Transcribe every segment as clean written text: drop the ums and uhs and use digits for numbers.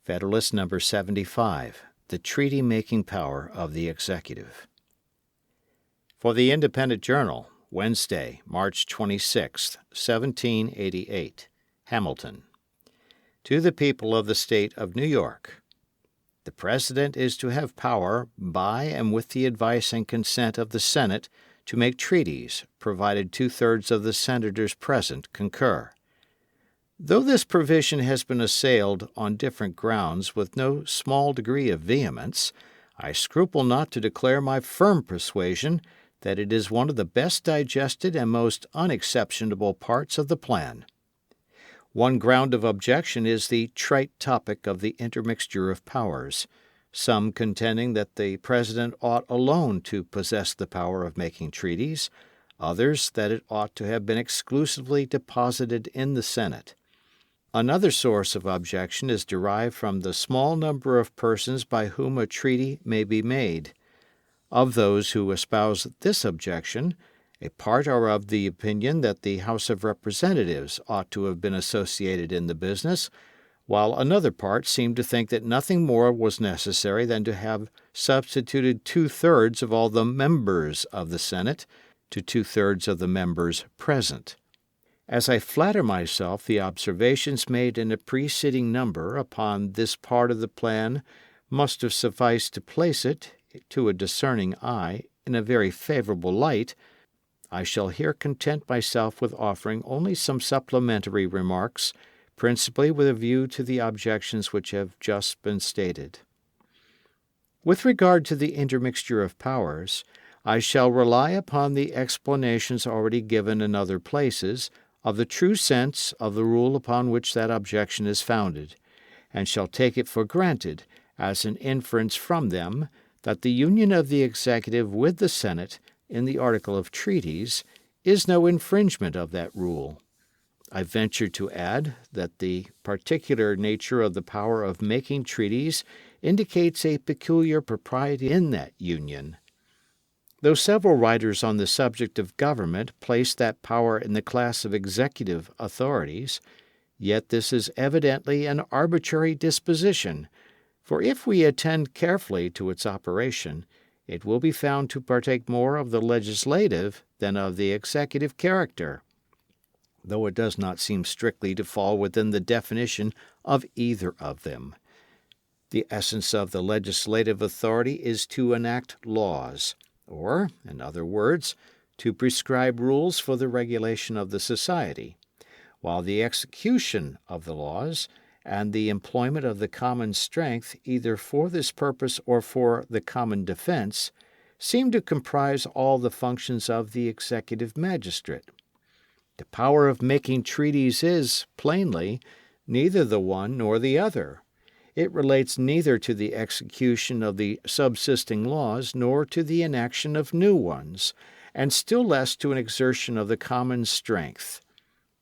Federalist No. 75, the treaty-making power of the executive. For the Independent Journal, Wednesday, March 26, 1788, Hamilton. To the people of the State of New York. The President is to have power, by and with the advice and consent of the Senate, to make treaties, provided 2/3 of the senators present concur. Though this provision has been assailed on different grounds with no small degree of vehemence, I scruple not to declare my firm persuasion that it is one of the best digested and most unexceptionable parts of the plan. One ground of objection is the trite topic of the intermixture of powers, some contending that the President ought alone to possess the power of making treaties, others that it ought to have been exclusively deposited in the Senate. Another source of objection is derived from the small number of persons by whom a treaty may be made. Of those who espouse this objection, a part are of the opinion that the House of Representatives ought to have been associated in the business, while another part seem to think that nothing more was necessary than to have substituted 2/3 of all the members of the Senate to 2/3 of the members present. As I flatter myself the observations made in a preceding number upon this part of the plan must have sufficed to place it, to a discerning eye, in a very favorable light, I shall here content myself with offering only some supplementary remarks, principally with a view to the objections which have just been stated. With regard to the intermixture of powers, I shall rely upon the explanations already given in other places of the true sense of the rule upon which that objection is founded, and shall take it for granted, as an inference from them, that the union of the executive with the Senate in the article of treaties is no infringement of that rule. I venture to add that the particular nature of the power of making treaties indicates a peculiar propriety in that union. Though several writers on the subject of government place that power in the class of executive authorities, yet this is evidently an arbitrary disposition, for if we attend carefully to its operation, it will be found to partake more of the legislative than of the executive character, though it does not seem strictly to fall within the definition of either of them. The essence of the legislative authority is to enact laws, or, in other words, to prescribe rules for the regulation of the society, while the execution of the laws and the employment of the common strength either for this purpose or for the common defense seem to comprise all the functions of the executive magistrate. The power of making treaties is, plainly, neither the one nor the other. It relates neither to the execution of the subsisting laws nor to the enaction of new ones, and still less to an exertion of the common strength.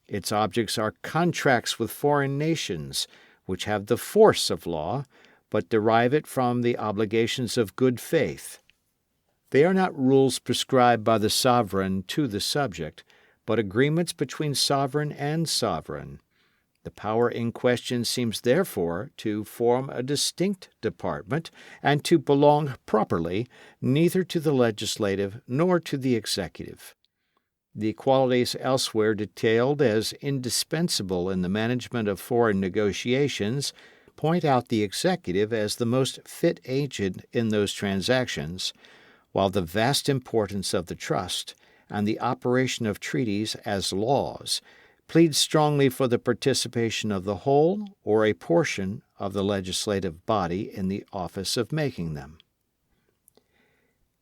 Its objects are contracts with foreign nations, which have the force of law, but derive it from the obligations of good faith. They are not rules prescribed by the sovereign to the subject, but agreements between sovereign and sovereign. The power in question seems therefore to form a distinct department and to belong properly neither to the legislative nor to the executive. The qualities elsewhere detailed as indispensable in the management of foreign negotiations point out the executive as the most fit agent in those transactions, while the vast importance of the trust and the operation of treaties as laws plead strongly for the participation of the whole or a portion of the legislative body in the office of making them.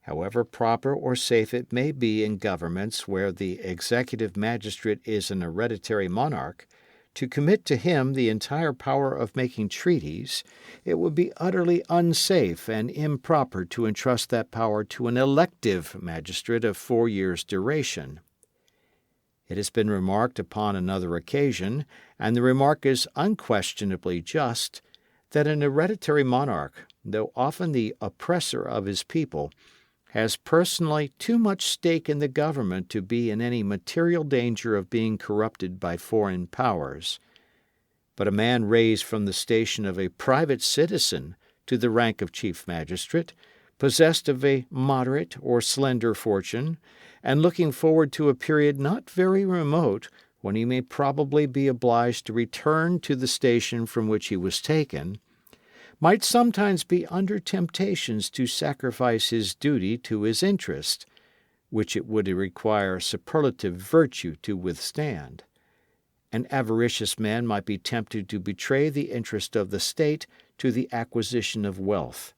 However proper or safe it may be in governments where the executive magistrate is an hereditary monarch, to commit to him the entire power of making treaties, it would be utterly unsafe and improper to entrust that power to an elective magistrate of 4 years' duration. It has been remarked upon another occasion, and the remark is unquestionably just, that an hereditary monarch, though often the oppressor of his people, has personally too much stake in the government to be in any material danger of being corrupted by foreign powers. but a man raised from the station of a private citizen to the rank of chief magistrate, possessed of a moderate or slender fortune, and looking forward to a period not very remote when he may probably be obliged to return to the station from which he was taken, might sometimes be under temptations to sacrifice his duty to his interest, which it would require superlative virtue to withstand. An avaricious man might be tempted to betray the interest of the state to the acquisition of wealth.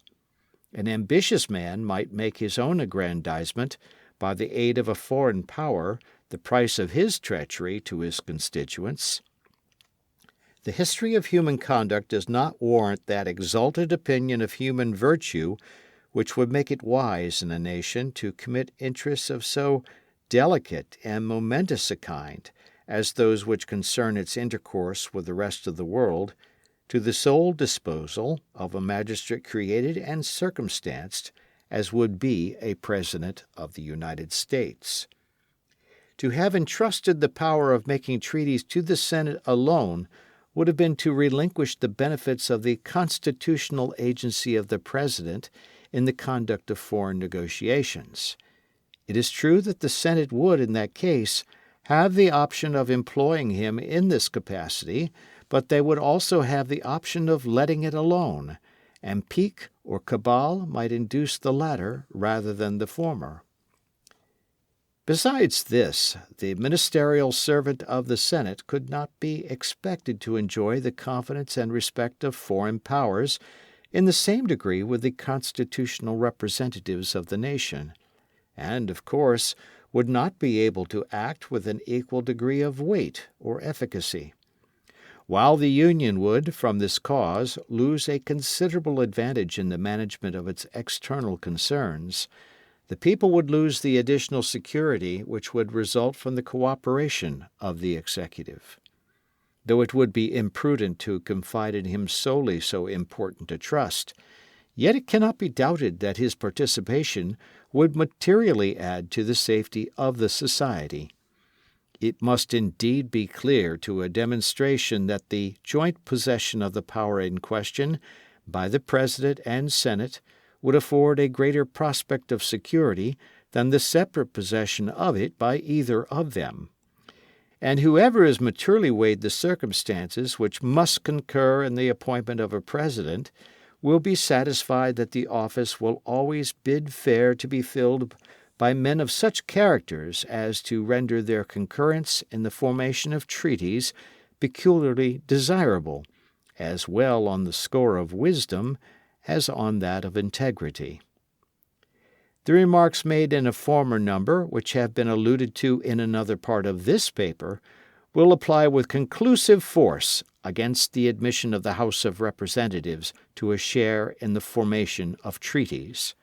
An ambitious man might make his own aggrandizement, by the aid of a foreign power, the price of his treachery to his constituents. The history of human conduct does not warrant that exalted opinion of human virtue which would make it wise in a nation to commit interests of so delicate and momentous a kind as those which concern its intercourse with the rest of the world, to the sole disposal of a magistrate created and circumstanced as would be a President of the United States. To have entrusted the power of making treaties to the Senate alone would have been to relinquish the benefits of the constitutional agency of the President in the conduct of foreign negotiations. It is true that the Senate would, in that case, have the option of employing him in this capacity, but they would also have the option of letting it alone, and pique or cabal might induce the latter rather than the former. Besides this, the ministerial servant of the Senate could not be expected to enjoy the confidence and respect of foreign powers in the same degree with the constitutional representatives of the nation, and, of course, would not be able to act with an equal degree of weight or efficacy. While the Union would, from this cause, lose a considerable advantage in the management of its external concerns, the people would lose the additional security which would result from the cooperation of the executive. Though it would be imprudent to confide in him solely so important a trust, yet it cannot be doubted that his participation would materially add to the safety of the society. It must indeed be clear to a demonstration that the joint possession of the power in question by the President and Senate would afford a greater prospect of security than the separate possession of it by either of them. And whoever has maturely weighed the circumstances which must concur in the appointment of a President will be satisfied that the office will always bid fair to be filled by men of such characters as to render their concurrence in the formation of treaties peculiarly desirable, as well on the score of wisdom as on that of integrity. The remarks made in a former number, which have been alluded to in another part of this paper, will apply with conclusive force against the admission of the House of Representatives to a share in the formation of treaties.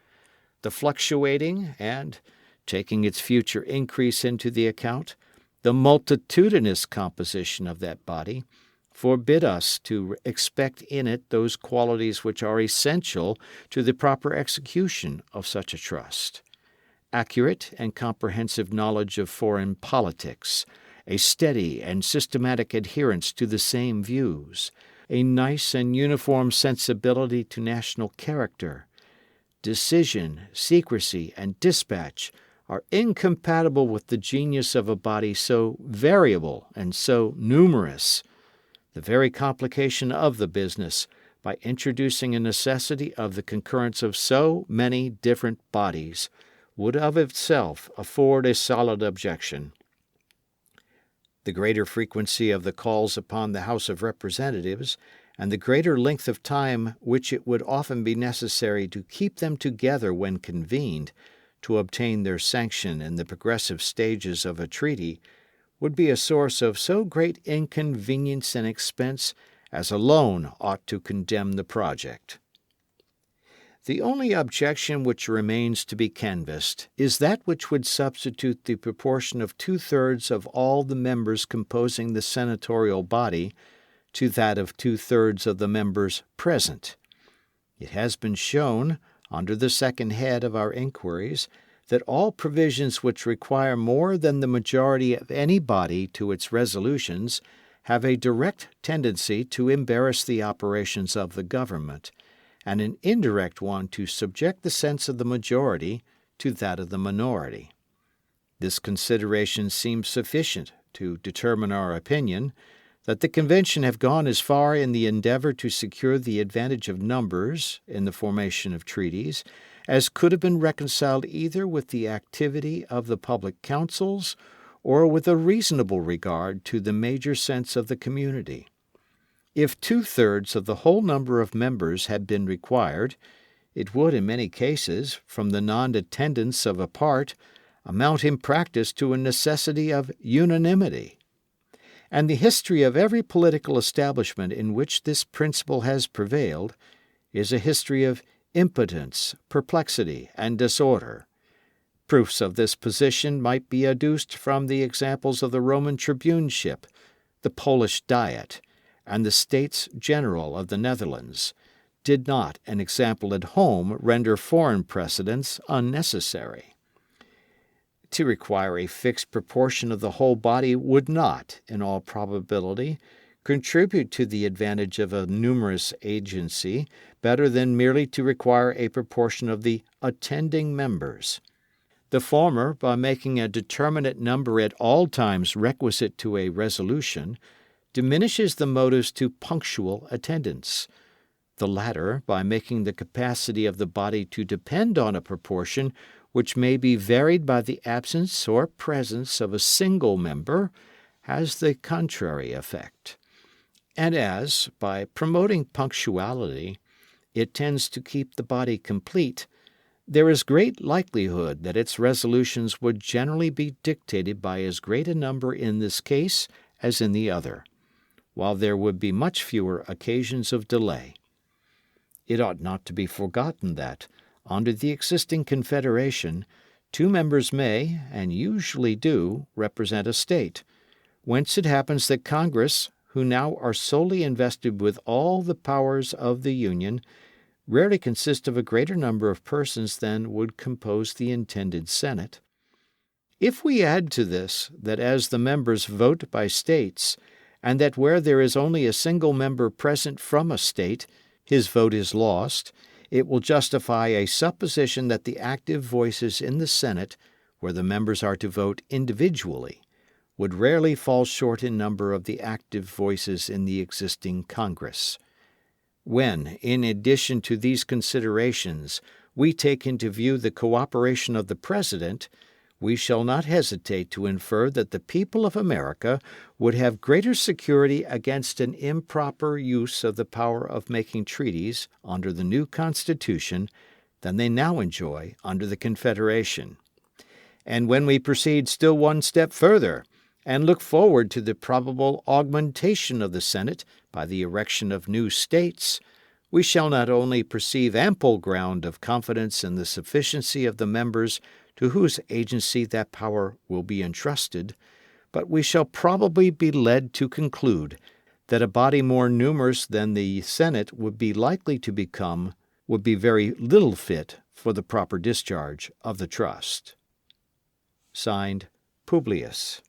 The fluctuating and, taking its future increase into the account, the multitudinous composition of that body forbid us to expect in it those qualities which are essential to the proper execution of such a trust: accurate and comprehensive knowledge of foreign politics, a steady and systematic adherence to the same views, a nice and uniform sensibility to national character. Decision, secrecy, and dispatch are incompatible with the genius of a body so variable and so numerous. The very complication of the business, by introducing a necessity of the concurrence of so many different bodies, would of itself afford a solid objection. The greater frequency of the calls upon the House of Representatives, and the greater length of time which it would often be necessary to keep them together when convened, to obtain their sanction in the progressive stages of a treaty, would be a source of so great inconvenience and expense as alone ought to condemn the project. The only objection which remains to be canvassed is that which would substitute the proportion of 2/3 of all the members composing the senatorial body to that of 2/3 of the members present. It has been shown, under the second head of our inquiries, that all provisions which require more than the majority of any body to its resolutions have a direct tendency to embarrass the operations of the government, and an indirect one to subject the sense of the majority to that of the minority. This consideration seems sufficient to determine our opinion that the Convention have gone as far in the endeavor to secure the advantage of numbers in the formation of treaties as could have been reconciled either with the activity of the public councils or with a reasonable regard to the major sense of the community. If 2/3 of the whole number of members had been required, it would in many cases, from the non-attendance of a part, amount in practice to a necessity of unanimity. And the history of every political establishment in which this principle has prevailed is a history of impotence, perplexity, and disorder. Proofs of this position might be adduced from the examples of the Roman tribuneship, the Polish Diet, and the States General of the Netherlands. Did not an example at home render foreign precedents unnecessary? To require a fixed proportion of the whole body would not, in all probability, contribute to the advantage of a numerous agency better than merely to require a proportion of the attending members. The former, by making a determinate number at all times requisite to a resolution, diminishes the motives to punctual attendance. The latter, by making the capacity of the body to depend on a proportion which may be varied by the absence or presence of a single member, has the contrary effect. And as, by promoting punctuality, it tends to keep the body complete, there is great likelihood that its resolutions would generally be dictated by as great a number in this case as in the other, while there would be much fewer occasions of delay. It ought not to be forgotten that, under the existing Confederation, 2 members may, and usually do, represent a state, whence it happens that Congress, who now are solely invested with all the powers of the Union, rarely consist of a greater number of persons than would compose the intended Senate. If we add to this that as the members vote by states, and that where there is only a single member present from a state, his vote is lost, it will justify a supposition that the active voices in the Senate, where the members are to vote individually, would rarely fall short in number of the active voices in the existing Congress. When, in addition to these considerations, we take into view the cooperation of the President, we shall not hesitate to infer that the people of America would have greater security against an improper use of the power of making treaties under the new Constitution than they now enjoy under the Confederation. And when we proceed still one step further, and look forward to the probable augmentation of the Senate by the erection of new states, we shall not only perceive ample ground of confidence in the sufficiency of the members to whose agency that power will be entrusted, but we shall probably be led to conclude that a body more numerous than the Senate would be likely to become would be very little fit for the proper discharge of the trust. Signed, Publius.